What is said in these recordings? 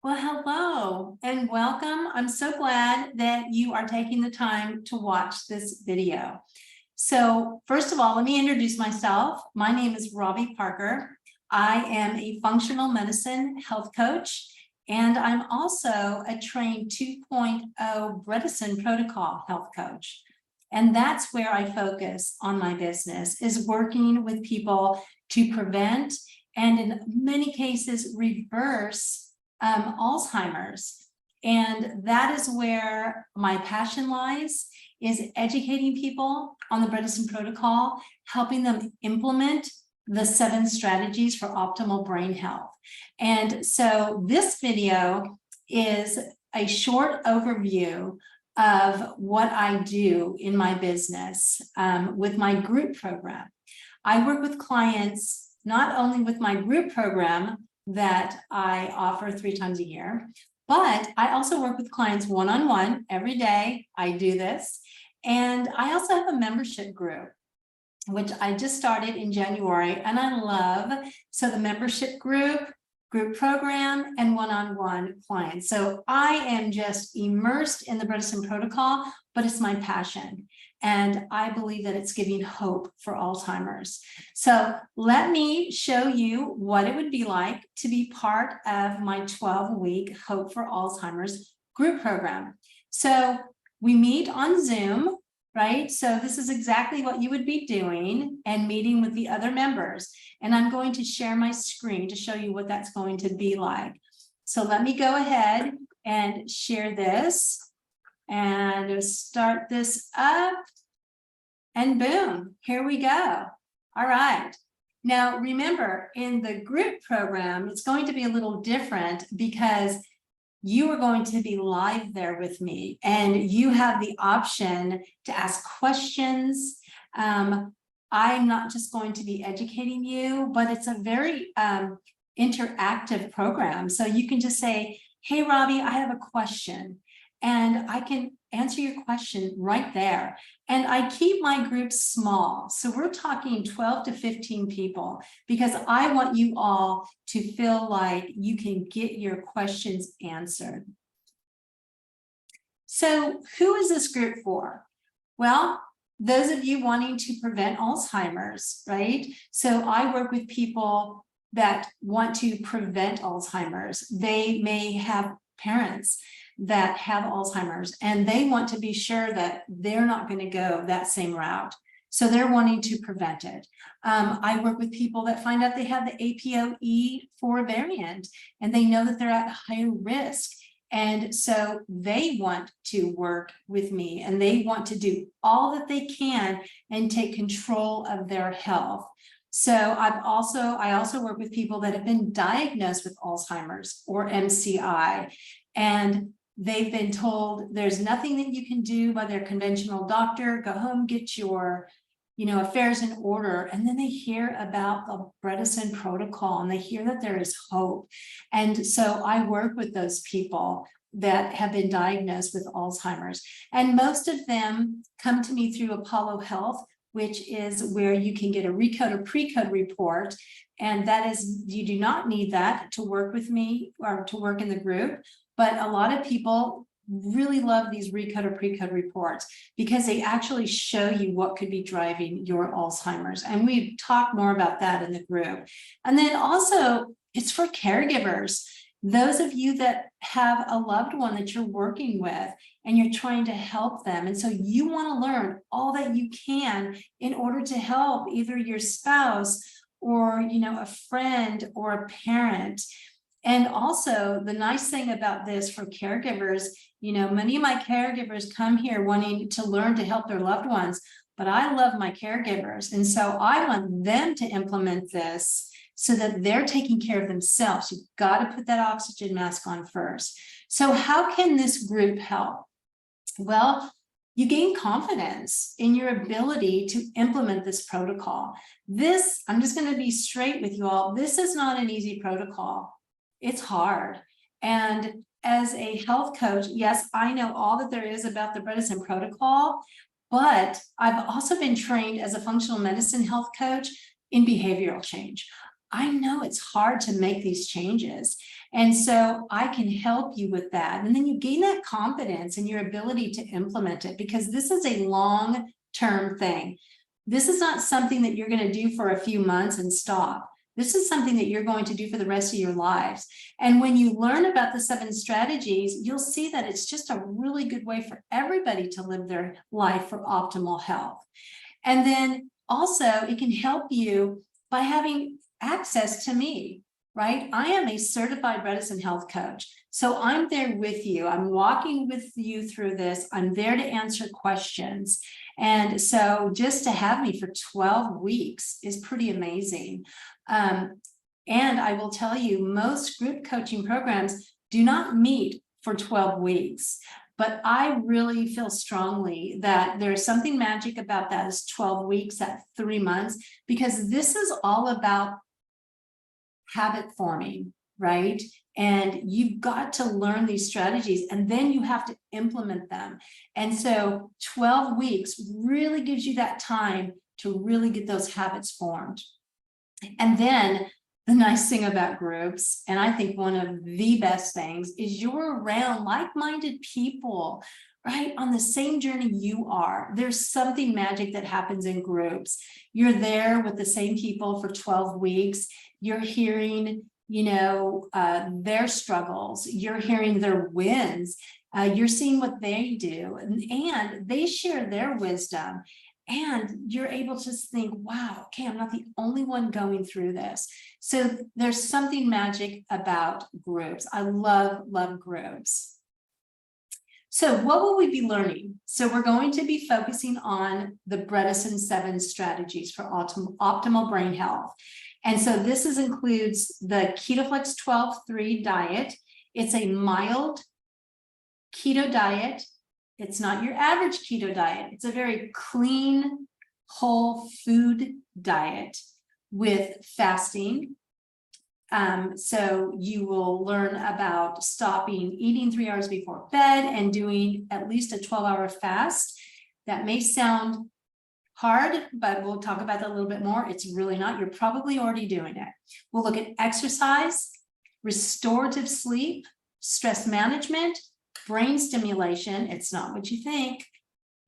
Well, hello and welcome. I'm so glad that you are taking the time to watch this video. So first of all, let me introduce myself. My name is Robbie Parker. I am a functional medicine health coach, and I'm also a trained 2.0 Bredesen protocol health coach. And that's where I focus on my business, is working with people to prevent and in many cases reverse Alzheimer's. And that is where my passion lies, is educating people on the Bredesen protocol, helping them implement the 7 strategies for optimal brain health. And so this video is a short overview of what I do in my business with my group program. I work with clients not only with my group program that I offer 3 times a year, but I also work with clients one-on-one every day. I do this. And I also have a membership group, which I just started in January, and I love. So the membership group program, and one-on-one clients. So I am just immersed in the Bredesen protocol, but it's my passion. And I believe that it's giving hope for Alzheimer's. So let me show you what it would be like to be part of my 12-week Hope for Alzheimer's group program. So we meet on Zoom, right? So this is exactly what you would be doing and meeting with the other members. And I'm going to share my screen to show you what that's going to be like. So let me go ahead and share this and start this up. And boom, here we go. All right. Now, remember, in the group program, it's going to be a little different because you are going to be live there with me, and you have the option to ask questions. I'm not just going to be educating you, but it's a very interactive program. So you can just say, hey, Robbie, I have a question, and I can answer your question right there. And I keep my groups small. So we're talking 12 to 15 people, because I want you all to feel like you can get your questions answered. So who is this group for? Well, those of you wanting to prevent Alzheimer's, right? So I work with people that want to prevent Alzheimer's. They may have parents that have Alzheimer's, and they want to be sure that they're not going to go that same route. So they're wanting to prevent it. I work with people that find out they have the APOE4 variant, and they know that they're at higher risk. And so they want to work with me, and they want to do all that they can and take control of their health. So I also work with people that have been diagnosed with Alzheimer's or MCI, and they've been told there's nothing that you can do by their conventional doctor. Go home, get your affairs in order. And then they hear about the Bredesen protocol, and they hear that there is hope. And so I work with those people that have been diagnosed with Alzheimer's. And most of them come to me through Apollo Health, which is where you can get a recode or pre-code report. And that is, you do not need that to work with me or to work in the group. But a lot of people really love these recode or pre-code reports because they actually show you what could be driving your Alzheimer's. And we talk more about that in the group. And then also, it's for caregivers. Those of you that have a loved one that you're working with and you're trying to help them. And so you want to learn all that you can in order to help either your spouse or, a friend or a parent. And also the nice thing about this for caregivers, many of my caregivers come here wanting to learn to help their loved ones, but I love my caregivers. And so I want them to implement this so that they're taking care of themselves. You've got to put that oxygen mask on first. So how can this group help? Well, you gain confidence in your ability to implement this protocol. I'm just going to be straight with you all. This is not an easy protocol. It's hard. And as a health coach, yes, I know all that there is about the Bredesen protocol, but I've also been trained as a functional medicine health coach in behavioral change. I know it's hard to make these changes. And so I can help you with that. And then you gain that confidence in your ability to implement it, because this is a long-term thing. This is not something that you're going to do for a few months and stop. This is something that you're going to do for the rest of your lives. And when you learn about the 7 strategies, you'll see that it's just a really good way for everybody to live their life for optimal health. And then also it can help you by having access to me, right? I am a certified Bredesen health coach. So I'm there with you. I'm walking with you through this. I'm there to answer questions. And so just to have me for 12 weeks is pretty amazing. And I will tell you, most group coaching programs do not meet for 12 weeks. But I really feel strongly that there's something magic about that is 12 weeks, that 3 months, because this is all about habit forming, right? And you've got to learn these strategies and then you have to implement them. And so 12 weeks really gives you that time to really get those habits formed. And then the nice thing about groups, and I think one of the best things, is you're around like-minded people, right? On the same journey you are. There's something magic that happens in groups. You're there with the same people for 12 weeks. You're hearing, their struggles. You're hearing their wins. You're seeing what they do, and they share their wisdom. And you're able to think, wow, okay, I'm not the only one going through this. So there's something magic about groups. I love groups. So what will we be learning? So we're going to be focusing on the Bredesen 7 strategies for optimal brain health. And so this includes the KetoFlex 12-3 diet. It's a mild keto diet. It's not your average keto diet. It's a very clean, whole food diet with fasting. So you will learn about stopping eating 3 hours before bed and doing at least a 12-hour fast. That may sound hard, but we'll talk about that a little bit more. It's really not. You're probably already doing it. We'll look at exercise, restorative sleep, stress management, brain stimulation, it's not what you think,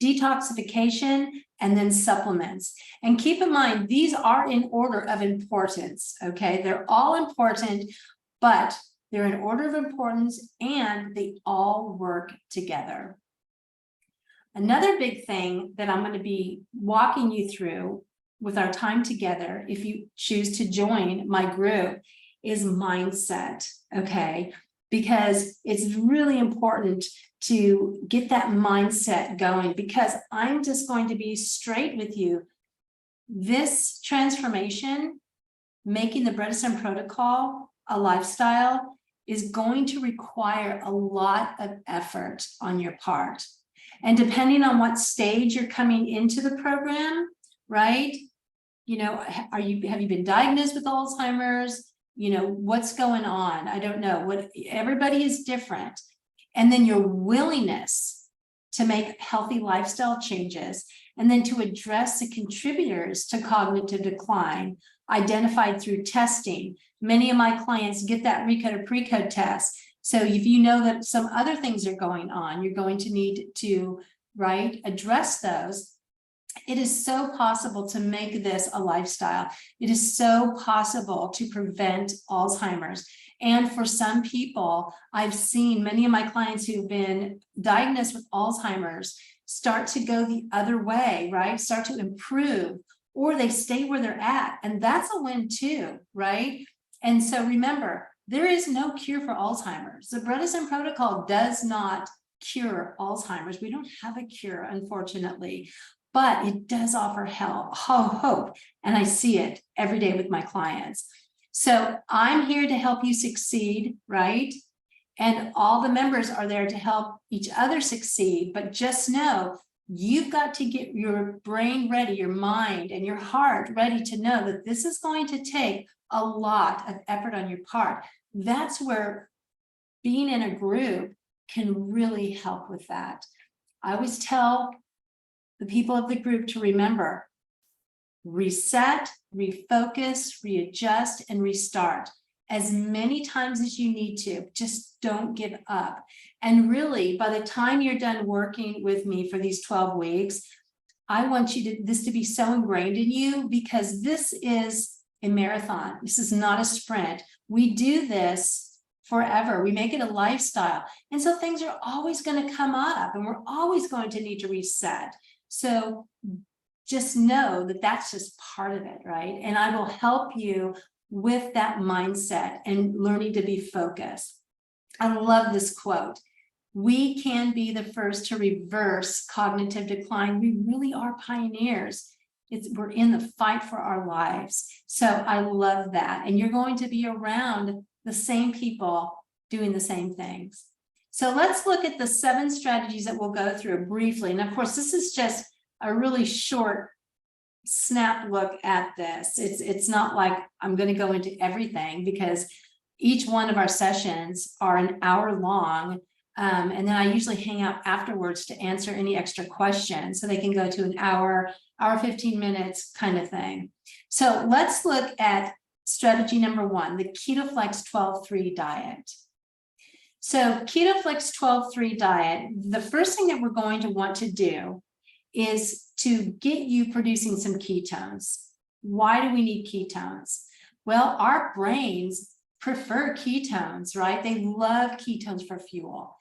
detoxification, and then supplements. And keep in mind, these are in order of importance, okay? They're all important, but they're in order of importance and they all work together. Another big thing that I'm going to be walking you through with our time together, if you choose to join my group, is mindset, okay? Because it's really important to get that mindset going, because I'm just going to be straight with you. This transformation, making the Bredesen protocol a lifestyle, is going to require a lot of effort on your part. And depending on what stage you're coming into the program, right? Have you been diagnosed with Alzheimer's? What's going on? I don't know. Everybody is different. And then your willingness to make healthy lifestyle changes, and then to address the contributors to cognitive decline identified through testing. Many of my clients get that recode or precode test. So if you know that some other things are going on, you're going to need to, address those. It is so possible to make this a lifestyle. It is so possible to prevent Alzheimer's. And for some people, I've seen many of my clients who've been diagnosed with Alzheimer's start to go the other way, right? Start to improve, or they stay where they're at. And that's a win too, right? And so remember, there is no cure for Alzheimer's. The Bredesen protocol does not cure Alzheimer's. We don't have a cure, unfortunately. But it does offer hope, and I see it every day with my clients. So I'm here to help you succeed, right? And all the members are there to help each other succeed. But just know, you've got to get your brain ready, your mind and your heart ready to know that this is going to take a lot of effort on your part. That's where being in a group can really help with that. I always tell the people of the group to remember, reset, refocus, readjust, and restart as many times as you need to. Just don't give up. And really, by the time you're done working with me for these 12 weeks, I want this to be so ingrained in you, because this is a marathon. This is not a sprint. We do this forever. We make it a lifestyle. And so things are always going to come up, and we're always going to need to reset. So just know that that's just part of it, right? And I will help you with that mindset and learning to be focused. I love this quote. We can be the first to reverse cognitive decline. We really are pioneers. We're in the fight for our lives. So I love that. And you're going to be around the same people doing the same things. So let's look at the 7 strategies that we'll go through briefly. And of course, this is just a really short snap look at this. It's not like I'm going to go into everything, because each one of our sessions are an hour long. And then I usually hang out afterwards to answer any extra questions, so they can go to an hour, 15 minutes kind of thing. So let's look at strategy number 1, the KetoFlex 12-3 diet. So KetoFlex 12-3 diet, the first thing that we're going to want to do is to get you producing some ketones. Why do we need ketones? Well, our brains prefer ketones, right? They love ketones for fuel.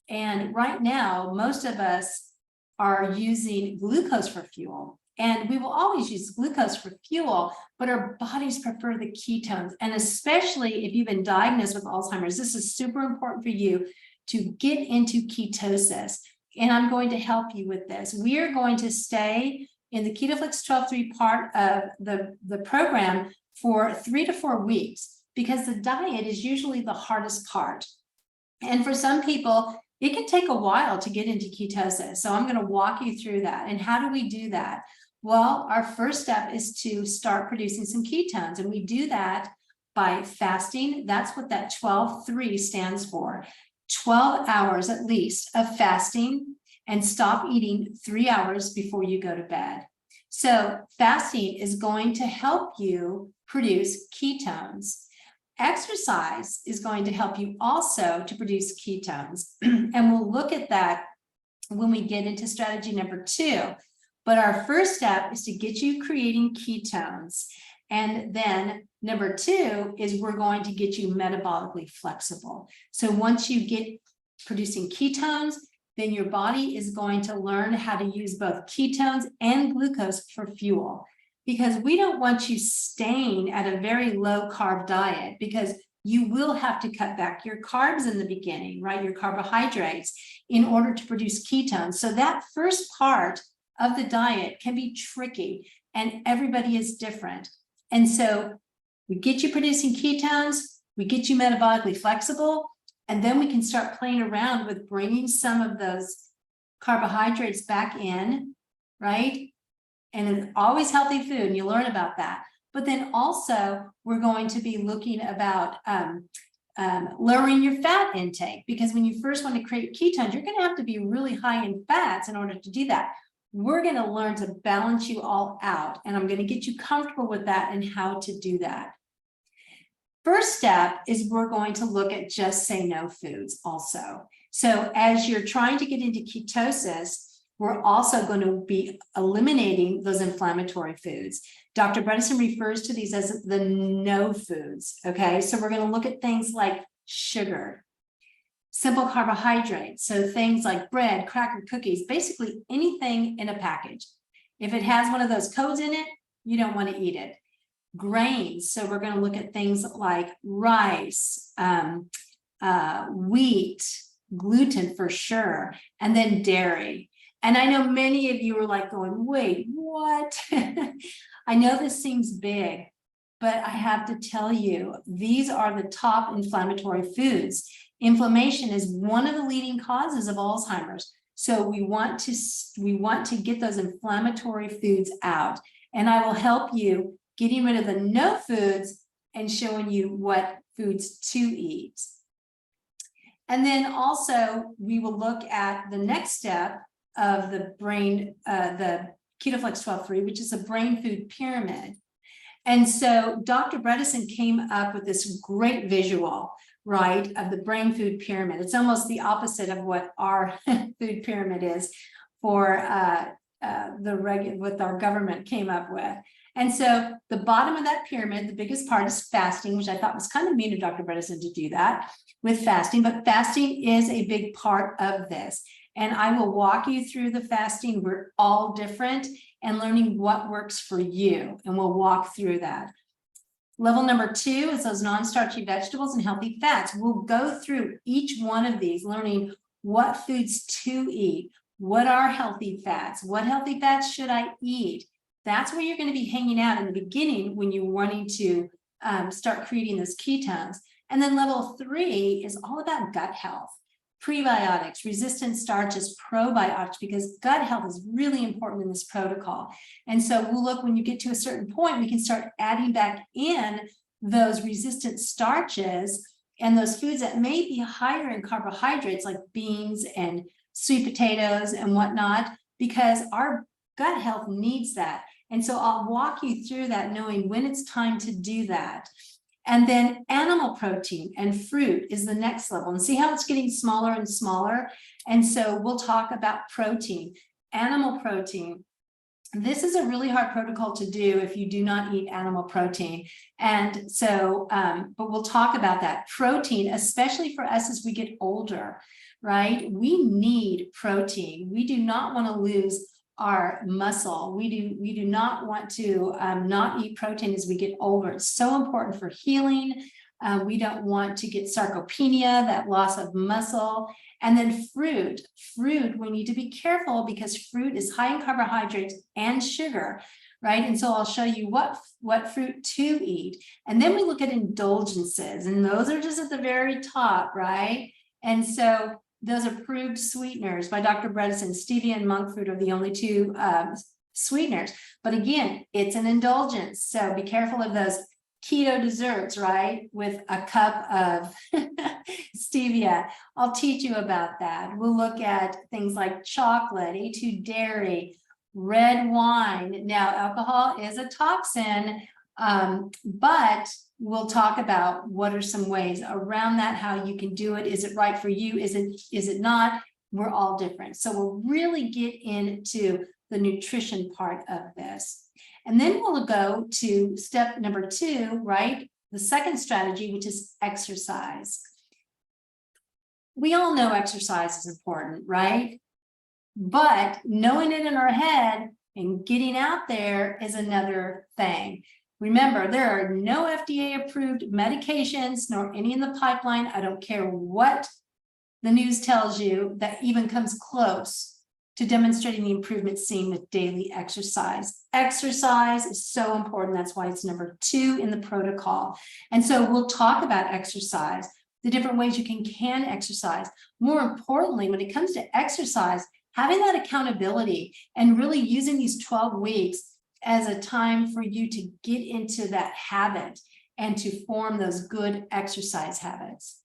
And right now, most of us are using glucose for fuel. And we will always use glucose for fuel, but our bodies prefer the ketones. And especially if you've been diagnosed with Alzheimer's, this is super important for you to get into ketosis. And I'm going to help you with this. We are going to stay in the KetoFlex 12-3 part of the program for 3 to 4 weeks, because the diet is usually the hardest part. And for some people, it can take a while to get into ketosis. So I'm going to walk you through that. And how do we do that? Well, our first step is to start producing some ketones. And we do that by fasting. That's what that 12-3 stands for. 12 hours at least of fasting, and stop eating 3 hours before you go to bed. So fasting is going to help you produce ketones. Exercise is going to help you also to produce ketones. And we'll look at that when we get into strategy number 2. But our first step is to get you creating ketones. And then number 2 is we're going to get you metabolically flexible. So once you get producing ketones, then your body is going to learn how to use both ketones and glucose for fuel. Because we don't want you staying at a very low carb diet, because you will have to cut back your carbs in the beginning, right? Your carbohydrates, in order to produce ketones. So that first part of the diet can be tricky, and everybody is different. And so we get you producing ketones, we get you metabolically flexible, and then we can start playing around with bringing some of those carbohydrates back in, right? And it's always healthy food, and you learn about that. But then also we're going to be looking about lowering your fat intake, because when you first want to create ketones, you're going to have to be really high in fats in order to do that. We're going to learn to balance you all out, and I'm going to get you comfortable with that and how to do that. First step is we're going to look at just say no foods also. So as you're trying to get into ketosis, we're also going to be eliminating those inflammatory foods. Dr. Bredesen refers to these as the no foods, okay? So we're going to look at things like sugar, simple carbohydrates, so things like bread, cracker, cookies, basically anything in a package. If it has one of those codes in it, you don't want to eat it. Grains, so we're going to look at things like rice, wheat, gluten for sure, and then dairy. And I know many of you are like going, wait, what? I know this seems big, but I have to tell you, these are the top inflammatory foods. Inflammation is one of the leading causes of Alzheimer's. So we want to get those inflammatory foods out. And I will help you getting rid of the no foods and showing you what foods to eat. And then also we will look at the next step of the brain, the Ketoflex 12-3, which is a brain food pyramid. And so Dr. Bredesen came up with this great visual, right, of the brain food pyramid. It's almost the opposite of what our food pyramid is for what our government came up with. And so the bottom of that pyramid, the biggest part is fasting, which I thought was kind of mean of Dr. Bredesen to do that with fasting, but fasting is a big part of this. And I will walk you through the fasting. We're all different, and learning what works for you. And we'll walk through that. Level number 2 is those non-starchy vegetables and healthy fats. We'll go through each one of these, learning what foods to eat, what are healthy fats, what healthy fats should I eat. That's where you're going to be hanging out in the beginning when you're wanting to start creating those ketones. And then level 3 is all about gut health. Prebiotics, resistant starches, probiotics, because gut health is really important in this protocol. And so we'll look, when you get to a certain point, we can start adding back in those resistant starches and those foods that may be higher in carbohydrates, like beans and sweet potatoes and whatnot, because our gut health needs that. And so I'll walk you through that, knowing when it's time to do that. And then animal protein and fruit is the next level, and see how it's getting smaller and smaller. And so we'll talk about protein, animal protein. This is a really hard protocol to do if you do not eat animal protein. And so, but we'll talk about that. Protein, especially for us as we get older, right? We need protein. We do not want to lose our muscle. We do not want to not eat protein as we get older. It's so important for healing. We don't want to get sarcopenia, that loss of muscle. And then fruit, we need to be careful because fruit is high in carbohydrates and sugar, right? And so I'll show you what fruit to eat. And then we look at indulgences, and those are just at the very top, right? And so those approved sweeteners by Dr. Bredesen, stevia and monk fruit are the only two sweeteners. But again, it's an indulgence. So be careful of those keto desserts, right? With a cup of stevia. I'll teach you about that. We'll look at things like chocolate, A2 dairy, red wine. Now, alcohol is a toxin, but we'll talk about what are some ways around that, how you can do it. Is it right for you? Is it not? We're all different. So we'll really get into the nutrition part of this. And then we'll go to step number 2, right? The second strategy, which is exercise. We all know exercise is important, right? But knowing it in our head and getting out there is another thing. Remember, there are no FDA-approved medications, nor any in the pipeline. I don't care what the news tells you that even comes close to demonstrating the improvements seen with daily exercise. Exercise is so important. That's why it's number 2 in the protocol. And so we'll talk about exercise, the different ways you can exercise. More importantly, when it comes to exercise, having that accountability and really using these 12 weeks as a time for you to get into that habit and to form those good exercise habits.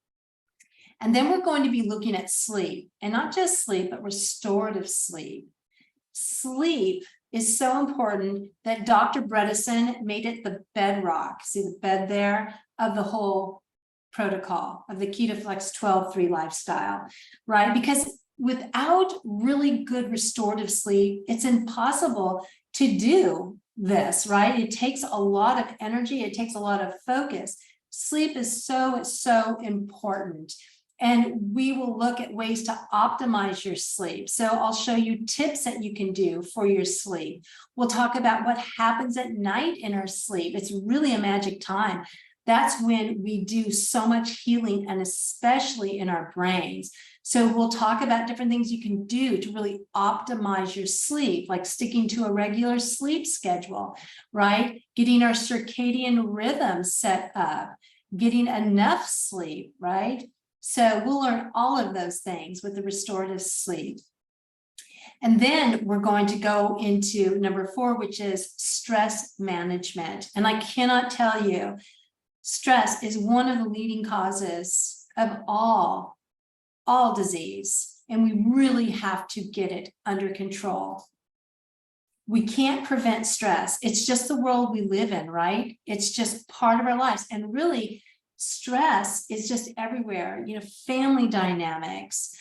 And then we're going to be looking at sleep, and not just sleep, but restorative sleep. Sleep is so important that Dr. Bredesen made it the bedrock, see the bed there, of the whole protocol of the Ketoflex 12-3 lifestyle, right? Because without really good restorative sleep, it's impossible to do this, right? It takes a lot of energy. It takes a lot of focus. Sleep is so important. And we will look at ways to optimize your sleep. So I'll show you tips that you can do for your sleep. We'll talk about what happens at night in our sleep. It's really a magic time. That's when we do so much healing, and especially in our brains. So we'll talk about different things you can do to really optimize your sleep, like sticking to a regular sleep schedule, right? Getting our circadian rhythm set up, getting enough sleep, right? So we'll learn all of those things with the restorative sleep. And then we're going to go into number 4, which is stress management. And I cannot tell you, stress is one of the leading causes of all disease, and we really have to get it under control. we can't prevent stress. It's just the world we live in, right? It's just part of our lives. And really, stress is just everywhere, family dynamics.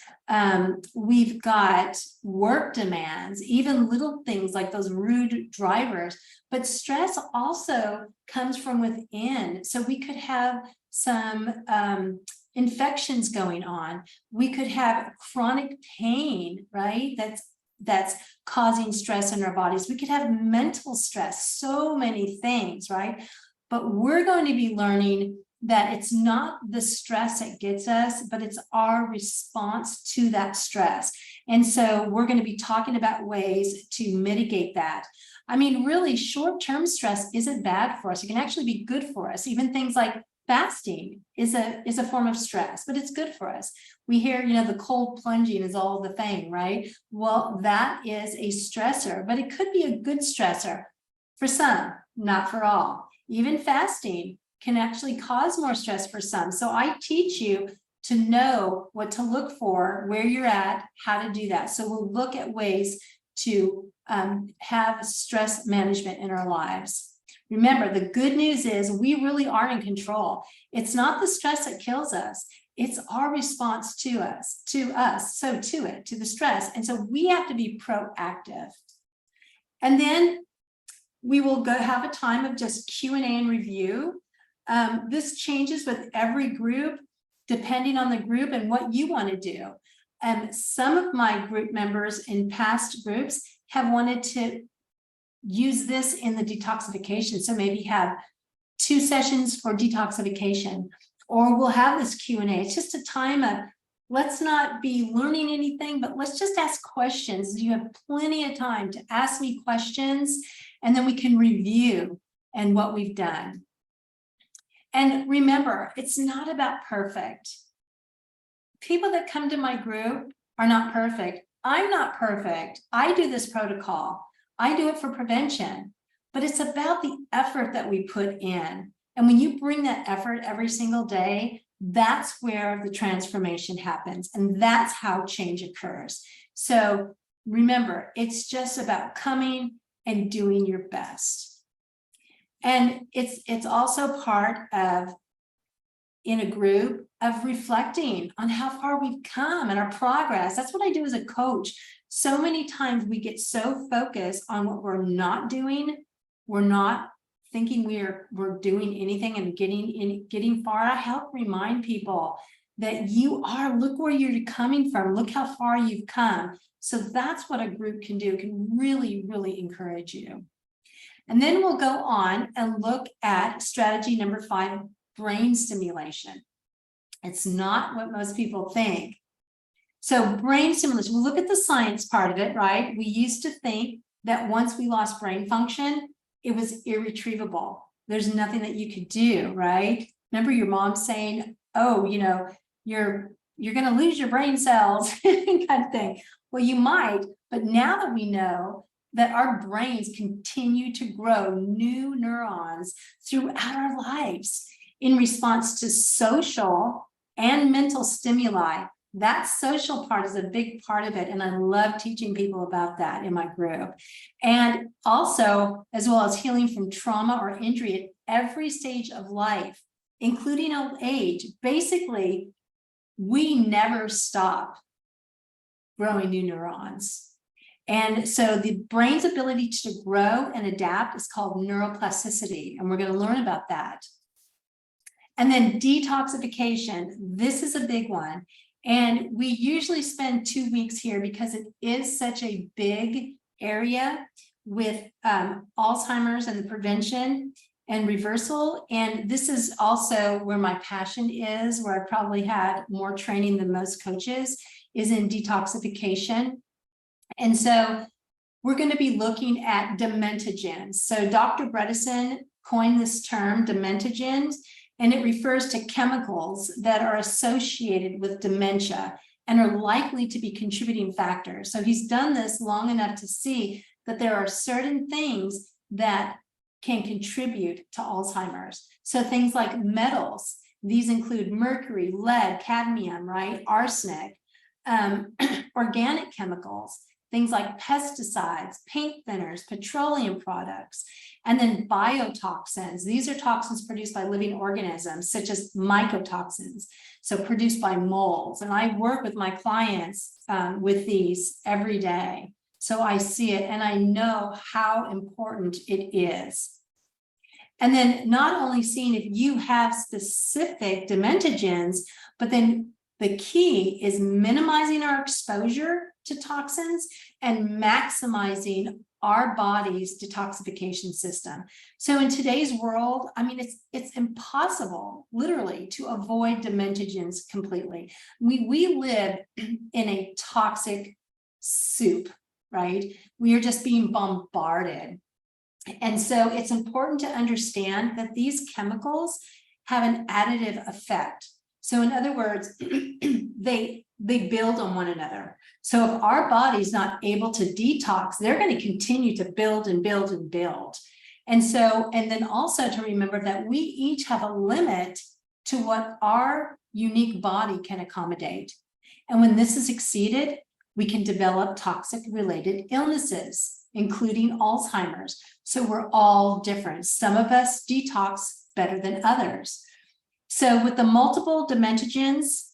We've got work demands, even little things like those rude drivers, but stress also comes from within. So we could have some infections going on. We could have chronic pain, right? That's causing stress in our bodies. We could have mental stress, so many things, right? But we're going to be learning that it's not the stress that gets us, but it's our response to that stress. And so we're going to be talking about ways to mitigate that. I mean, really, short-term stress isn't bad for us. It can actually be good for us. Even things like fasting is a form of stress, but it's good for us. We hear, the cold plunging is all the thing, right? Well, that is a stressor, but it could be a good stressor for some, not for all. Even fasting can actually cause more stress for some. So I teach you to know what to look for, where you're at, how to do that. So we'll look at ways to have stress management in our lives. Remember, the good news is we really are in control. It's not the stress that kills us. It's our response to the stress. And so we have to be proactive. And then we will have a time of just Q&A and review. This changes with every group, depending on the group and what you want to do. Some of my group members in past groups have wanted to use this in the detoxification. So maybe have 2 sessions for detoxification, or we'll have this Q&A. It's just a time of, let's not be learning anything, but let's just ask questions. You have plenty of time to ask me questions, and then we can review and what we've done. And remember, it's not about perfect. People that come to my group are not perfect. I'm not perfect. I do this protocol. I do it for prevention, but it's about the effort that we put in. And when you bring that effort every single day, that's where the transformation happens. And that's how change occurs. So remember, it's just about coming and doing your best. And it's also part of, in a group, of reflecting on how far we've come and our progress. That's what I do as a coach. So many times we get so focused on what we're not doing, we're not thinking we're doing anything and getting far. I help remind people that look where you're coming from, look how far you've come. So that's what a group can do, can really, really encourage you. And then we'll go on and look at strategy number 5, brain stimulation. It's not what most people think. So brain stimulation, we'll look at the science part of it, right? We used to think that once we lost brain function, it was irretrievable. There's nothing that you could do, right? Remember your mom saying, oh, you're going to lose your brain cells kind of thing. Well, you might, but now that we know that our brains continue to grow new neurons throughout our lives in response to social and mental stimuli. That social part is a big part of it. And I love teaching people about that in my group. And also, as well as healing from trauma or injury at every stage of life, including old age. Basically, we never stop growing new neurons. And so the brain's ability to grow and adapt is called neuroplasticity. And we're going to learn about that. And then detoxification. This is a big one. And we usually spend 2 weeks here because it is such a big area with Alzheimer's and the prevention and reversal. And this is also where my passion is, where I probably had more training than most coaches, is in detoxification. And so we're going to be looking at dementogens. So Dr. Bredesen coined this term, dementogens, and it refers to chemicals that are associated with dementia and are likely to be contributing factors. So he's done this long enough to see that there are certain things that can contribute to Alzheimer's. So things like metals, these include mercury, lead, cadmium, right? Arsenic, organic chemicals, things like pesticides, paint thinners, petroleum products, and then biotoxins. These are toxins produced by living organisms, such as mycotoxins, so produced by molds. And I work with my clients with these every day. So I see it and I know how important it is. And then not only seeing if you have specific dementigens, but then the key is minimizing our exposure to toxins and maximizing our body's detoxification system. So in today's world, I mean, it's impossible, literally, to avoid dementigens completely. We live in a toxic soup, right? We are just being bombarded. And so it's important to understand that these chemicals have an additive effect. So in other words, they build on one another. So if our body's not able to detox, they're going to continue to build and build and build. And so, and then also to remember that we each have a limit to what our unique body can accommodate. And when this is exceeded, we can develop toxic related illnesses, including Alzheimer's. So we're all different. Some of us detox better than others. So with the multiple dementigens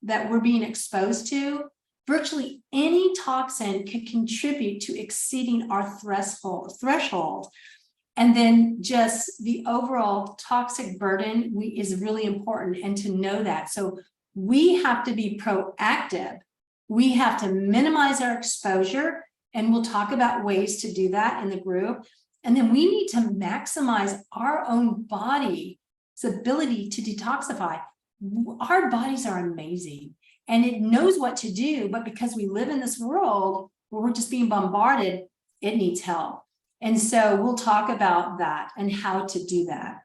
that we're being exposed to, virtually any toxin could contribute to exceeding our threshold. And then just the overall toxic burden is really important, and to know that. So we have to be proactive. We have to minimize our exposure, and we'll talk about ways to do that in the group. And then we need to maximize our own body's ability to detoxify. Our bodies are amazing and it knows what to do, but because we live in this world where we're just being bombarded, it needs help. And so we'll talk about that and how to do that.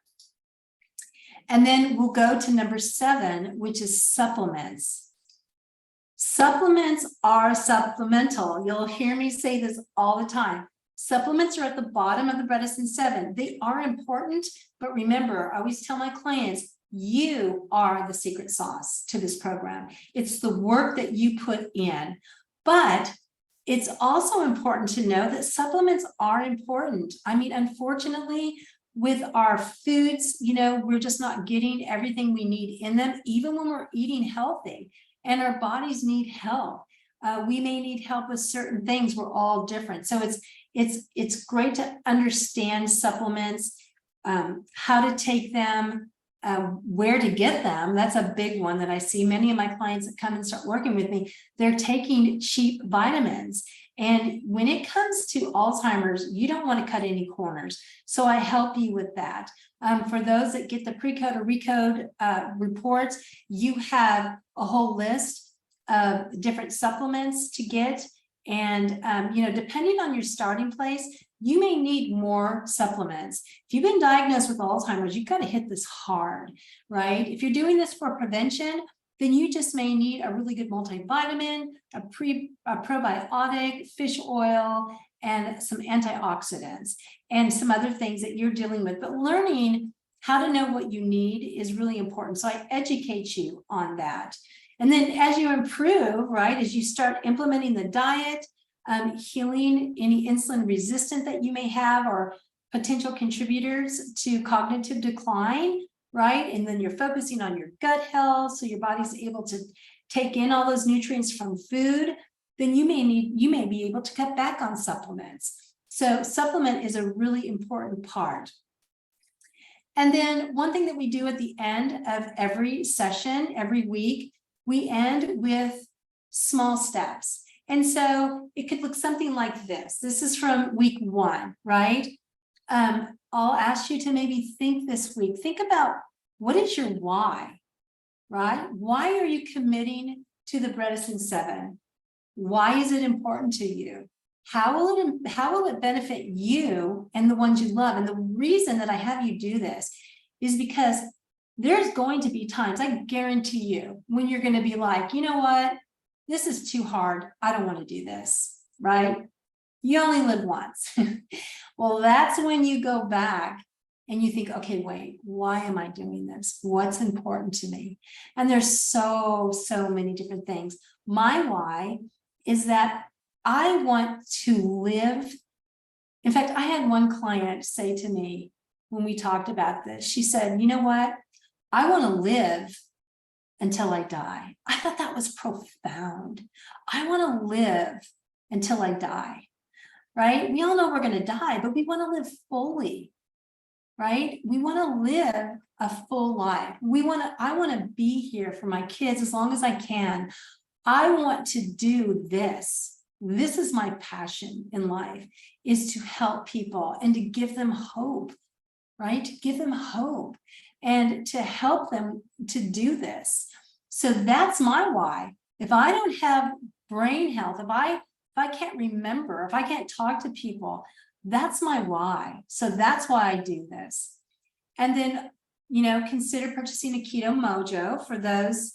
And then we'll go to number 7, which is supplements. Supplements are supplemental. You'll hear me say this all the time. Supplements are at the bottom of the Bredesen 7. They are important, but remember, I always tell my clients, you are the secret sauce to this program. It's the work that you put in. But it's also important to know that supplements are important. I mean, unfortunately, with our foods, we're just not getting everything we need in them, even when we're eating healthy, and our bodies need help. We may need help with certain things. We're all different. So it's great to understand supplements, how to take them, where to get them. That's a big one that I see. Many of my clients that come and start working with me, they're taking cheap vitamins. And when it comes to Alzheimer's, you don't want to cut any corners. So I help you with that. For those that get the pre-code or recode reports, you have a whole list of different supplements to get. And, depending on your starting place, you may need more supplements. If you've been diagnosed with Alzheimer's, you've got to hit this hard, right? If you're doing this for prevention, then you just may need a really good multivitamin, a probiotic, fish oil, and some antioxidants, and some other things that you're dealing with. But learning how to know what you need is really important. So I educate you on that. And then as you improve, right, as you start implementing the diet, healing any insulin resistant that you may have or potential contributors to cognitive decline, right? And then you're focusing on your gut health, so your body's able to take in all those nutrients from food, then you may be able to cut back on supplements. So supplement is a really important part. And then one thing that we do at the end of every session, every week, we end with small steps. And so it could look something like this. This is from week 1, right? I'll ask you to maybe think this week. Think about, what is your why, right? Why are you committing to the Bredesen 7? Why is it important to you? How will it benefit you and the ones you love? And the reason that I have you do this is because there's going to be times, I guarantee you, when you're going to be like, you know what? This is too hard. I don't want to do this, right? You only live once. Well, that's when you go back and you think, okay, wait, why am I doing this? What's important to me? And there's so many different things. My why is that I want to live. In fact, I had one client say to me when we talked about this, she said, you know what? I want to live until I die. I thought that was profound. I want to live until I die, right? We all know we're going to die, but we want to live fully, right? We want to live a full life. I want to be here for my kids as long as I can. I want to do this. This is my passion in life, is to help people and to give them hope, right? To give them hope and to help them to do this. So that's my why. If I don't have brain health, if I can't remember, if I can't talk to people, that's my why. So that's why I do this. And then, consider purchasing a Keto Mojo. For those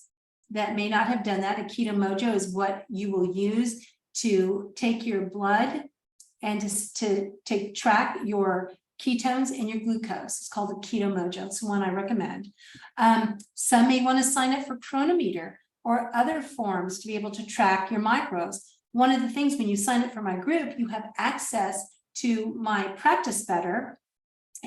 that may not have done that, a Keto Mojo is what you will use to take your blood and to track your ketones and your glucose. It's called a Keto Mojo. It's the one I recommend. Some may want to sign up for Chronometer or other forms to be able to track your macros. One of the things, when you sign up for my group, you have access to my Practice Better,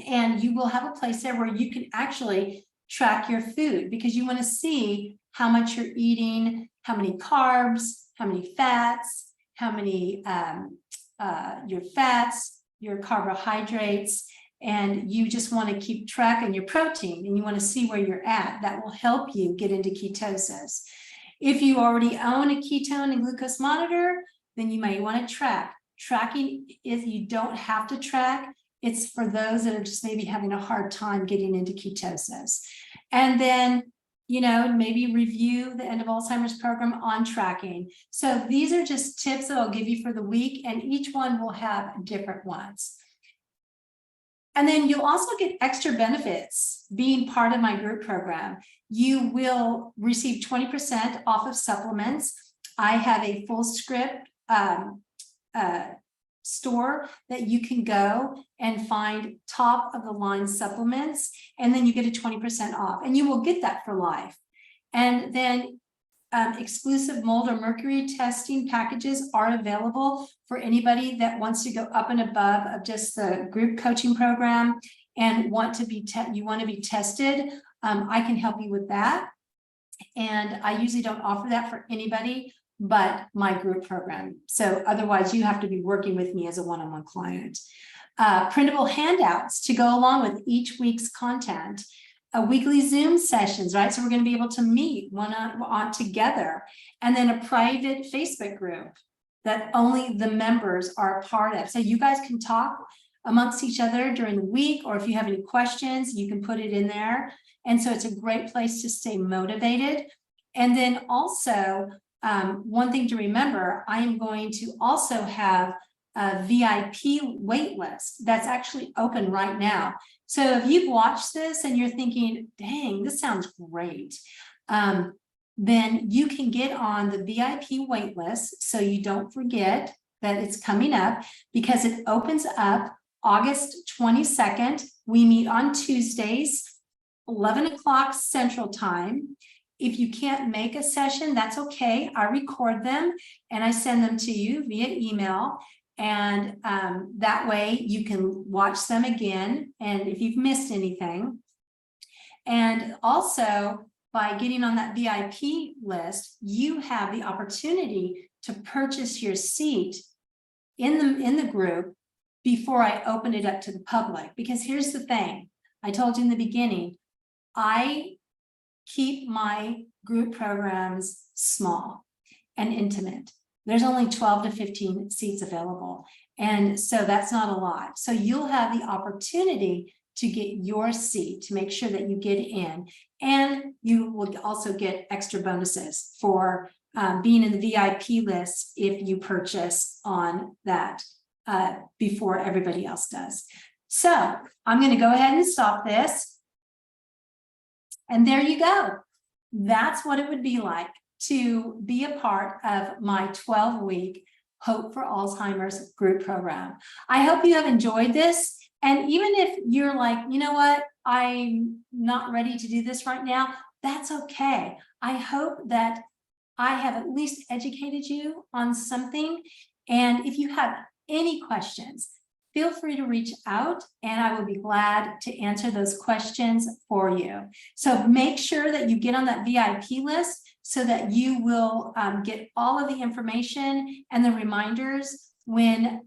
and you will have a place there where you can actually track your food, because you want to see how much you're eating, how many carbs, how many fats, how many your fats, your carbohydrates, and you just want to keep track of your protein, and you want to see where you're at. That will help you get into ketosis. If you already own a ketone and glucose monitor, then you might want to track. Tracking is, you don't have to track. It's for those that are just maybe having a hard time getting into ketosis. And then, maybe review the End of Alzheimer's program on tracking. So these are just tips that I'll give you for the week, and each one will have different ones. And then you'll also get extra benefits being part of my group program. You will receive 20% off of supplements. I have a full script store that you can go and find top of the line supplements, and then you get a 20% off, and you will get that for life. And then exclusive mold or mercury testing packages are available for anybody that wants to go up and above of just the group coaching program and want to be tested. I can help you with that. And I usually don't offer that for anybody but my group program. So otherwise you have to be working with me as a one-on-one client. Printable handouts to go along with each week's content. Weekly Zoom sessions, right? So we're going to be able to meet one-on-one together. And then a private Facebook group that only the members are a part of. So you guys can talk amongst each other during the week, or if you have any questions, you can put it in there. And so it's a great place to stay motivated. And then also, one thing to remember, I am going to also have a VIP wait list that's actually open right now. So if you've watched this and you're thinking, dang, this sounds great, then you can get on the VIP wait list so you don't forget that it's coming up, because it opens up August 22nd. We meet on Tuesdays, 11 o'clock Central Time. If you can't make a session, that's okay. I record them and I send them to you via email. And that way you can watch them again, and if you've missed anything. And also, by getting on that VIP list, you have the opportunity to purchase your seat in the group before I open it up to the public. Because here's the thing, I told you in the beginning, I keep my group programs small and intimate. There's only 12 to 15 seats available. And so that's not a lot. So you'll have the opportunity to get your seat, to make sure that you get in. And you will also get extra bonuses for being in the VIP list if you purchase on that before everybody else does. So I'm going to go ahead and stop this. And there you go. That's what it would be like to be a part of my 12-week Hope for Alzheimer's group program. I hope you have enjoyed this. And even if you're like, you know what, I'm not ready to do this right now, that's okay. I hope that I have at least educated you on something. And if you have any questions, feel free to reach out and I will be glad to answer those questions for you. So make sure that you get on that VIP list so that you will get all of the information and the reminders when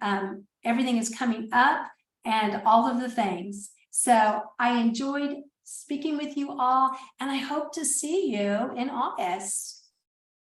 everything is coming up and all of the things. So I enjoyed speaking with you all, and I hope to see you in August.